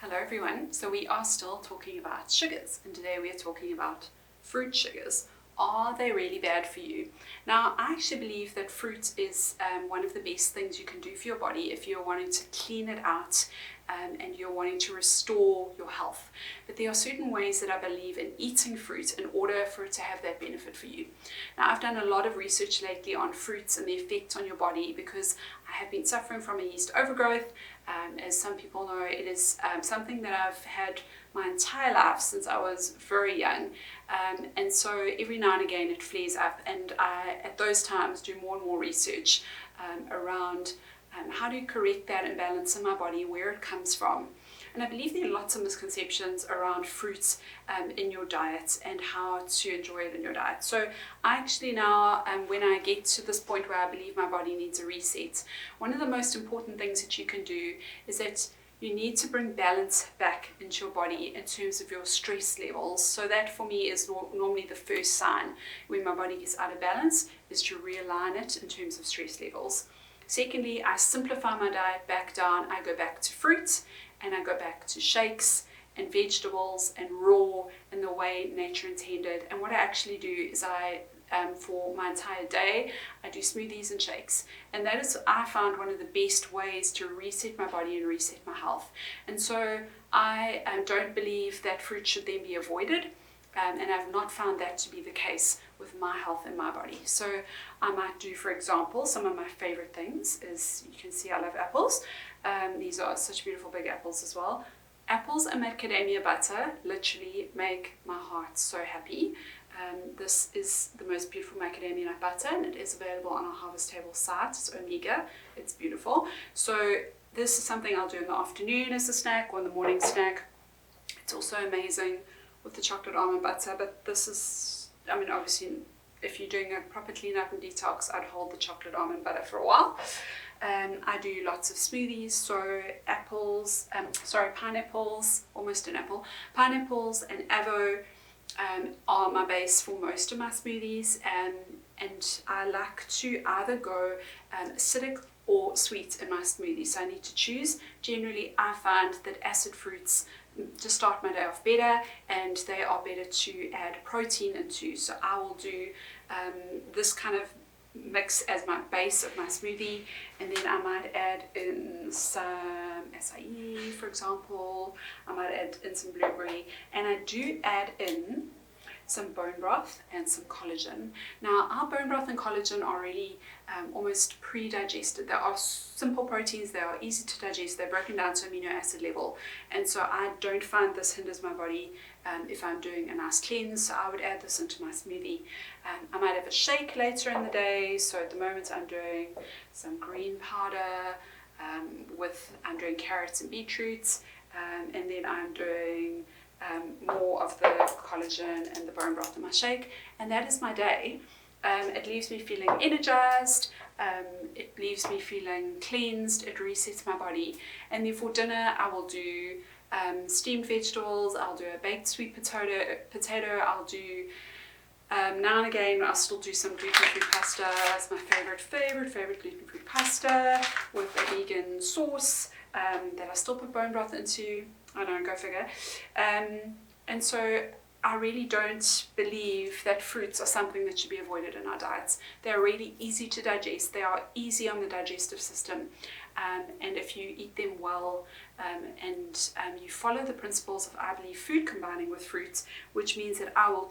Hello everyone, so we are still talking about sugars, and today we are talking about fruit sugars. Are they really bad for you? Now, I actually believe that fruit is one of the best things you can do for your body if you're wanting to clean it out and you're wanting to restore your health. But there are certain ways that I believe in eating fruit in order for it to have that benefit for you. Now, I've done a lot of research lately on fruits and the effect on your body because I have been suffering from a yeast overgrowth. As some people know, it is something that I've had my entire life since I was very young, and so every now and again it flares up, and I at those times do more and more research around how to correct that imbalance in my body, where it comes from. And I believe there are lots of misconceptions around fruits in your diet and how to enjoy it in your diet. So I actually now, when I get to this point where I believe my body needs a reset, one of the most important things that you can do is that you need to bring balance back into your body in terms of your stress levels. So that for me is normally the first sign when my body gets out of balance, is to realign it in terms of stress levels. Secondly, I simplify my diet back down. I go back to fruit and I go back to shakes and vegetables and raw in the way nature intended. And what I actually do is for my entire day, I do smoothies and shakes. And that is, I found, one of the best ways to reset my body and reset my health. And so I don't believe that fruit should then be avoided. And I've not found that to be the case with my health and my body. So I might do, for example, some of my favorite things is, you can see I love apples. These are such beautiful big apples as well. Apples and macadamia butter literally make my heart so happy. This is the most beautiful macadamia nut butter, and it is available on our Harvest Table site. It's Omega. It's beautiful. So this is something I'll do in the afternoon as a snack or in the morning snack. It's also amazing with the chocolate almond butter, but this is, I mean, obviously if you're doing a proper clean up and detox, I'd hold the chocolate almond butter for a while. I do lots of smoothies, so pineapples, almost an apple, pineapples and avo are my base for most of my smoothies, and I like to either go acidic or sweet in my smoothies, so I need to choose. Generally, I find that acid fruits to start my day off better, and they are better to add protein into. So I will do this kind of mix as my base of my smoothie, and then I might add in some acai, for example. I might add in some blueberry, and I do add in some bone broth and some collagen. Now, our bone broth and collagen are really almost pre-digested. They are simple proteins, they are easy to digest, they're broken down to amino acid level, and so I don't find this hinders my body if I'm doing a nice cleanse. So I would add this into my smoothie. I might have a shake later in the day, so at the moment I'm doing some green powder I'm doing carrots and beetroots, and then I'm doing more of the collagen and the bone broth in my shake, and that is my day. It leaves me feeling energized, it leaves me feeling cleansed, it resets my body. And then for dinner I will do steamed vegetables, I'll do a baked sweet potato, I'll do now and again I'll still do some gluten-free pasta. It's my favorite gluten-free pasta with a vegan sauce that I still put bone broth into. I know, go figure. And so I really don't believe that fruits are something that should be avoided in our diets. They're really easy to digest. They are easy on the digestive system. And if you eat them well and you follow the principles of, I believe, food combining with fruits, which means that I will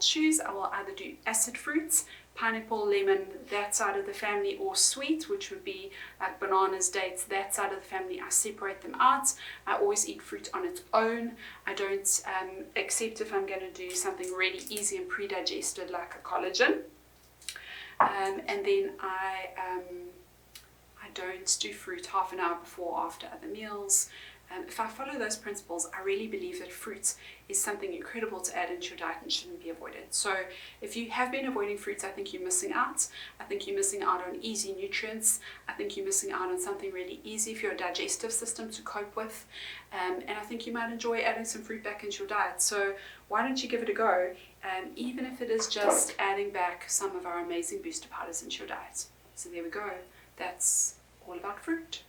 either do acid fruits, pineapple, lemon, that side of the family, or sweet, which would be like bananas, dates, that side of the family. I separate them out. I always eat fruit on its own. I don't accept if I'm going to do something really easy and pre-digested like a collagen. And then I don't do fruit half an hour before or after other meals. If I follow those principles, I really believe that fruits is something incredible to add into your diet and shouldn't be avoided. So if you have been avoiding fruits, I think you're missing out. I think you're missing out on easy nutrients. I think you're missing out on something really easy for your digestive system to cope with. And I think you might enjoy adding some fruit back into your diet. So why don't you give it a go, even if it is just adding back some of our amazing booster powders into your diet. So there we go. That's all about fruit.